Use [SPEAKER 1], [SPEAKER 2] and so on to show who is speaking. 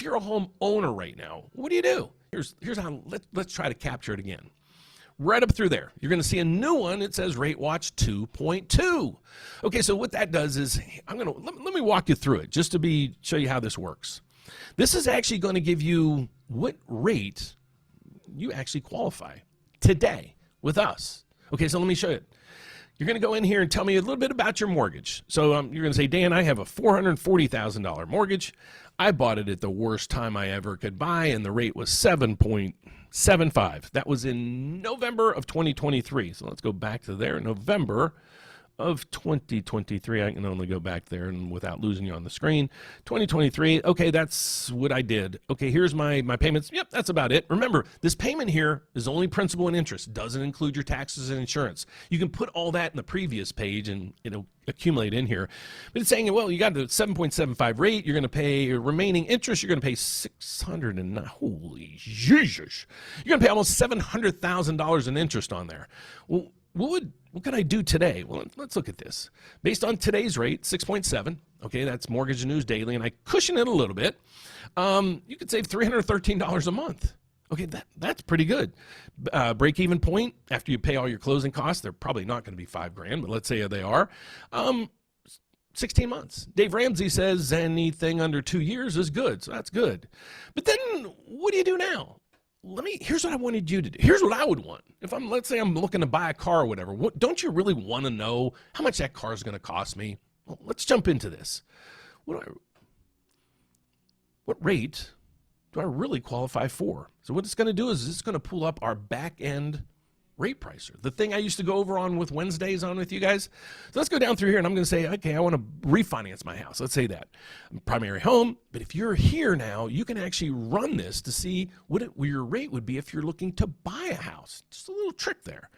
[SPEAKER 1] you're a homeowner right now, what do? Here's how, let's try to capture it again. Right up through there, you're going to see a new one. It says Rate Watch 2.2. Okay, so what that does is, let me walk you through it just to show you how this works. This is actually going to give you what rate you actually qualify today with us. Okay, so let me show you. You're going to go in here and tell me a little bit about your mortgage. So you're going to say, Dan, I have a $440,000 mortgage. I bought it at the worst time I ever could buy, and the rate was 7.75. That was in November of 2023. So let's go back to there, November of 2023. I can only go back there and without losing you on the screen. 2023, okay, that's what I did. Okay, here's my payments. Yep, that's about it. Remember, this payment here is only principal and interest. Doesn't include your taxes and insurance. You can put all that in the previous page and it'll accumulate in here. But it's saying, well, you got the 7.75 rate. You're going to pay your remaining interest. You're going to pay holy Jesus. You're going to pay almost $700,000 in interest on there. Well, what can I do today? Well, let's look at this. Based on today's rate, 6.7, okay, that's Mortgage News Daily, and I cushion it a little bit. You could save $313 a month. Okay, that's pretty good. Break-even point, after you pay all your closing costs, they're probably not going to be $5,000, but let's say they are. 16 months. Dave Ramsey says anything under 2 years is good, so that's good. But then what do you do now? Here's what I wanted you to do. Here's what I would want. Let's say I'm looking to buy a car or whatever. Don't you really want to know how much that car is going to cost me? Well, let's jump into this. What rate do I really qualify for? So what it's going to do is it's going to pull up our back end rate pricer, the thing I used to go over on with Wednesdays on with you guys. So let's go down through here and I'm going to say, okay, I want to refinance my house. Let's say that. Primary home. But if you're here now, you can actually run this to see what your rate would be if you're looking to buy a house. Just a little trick there.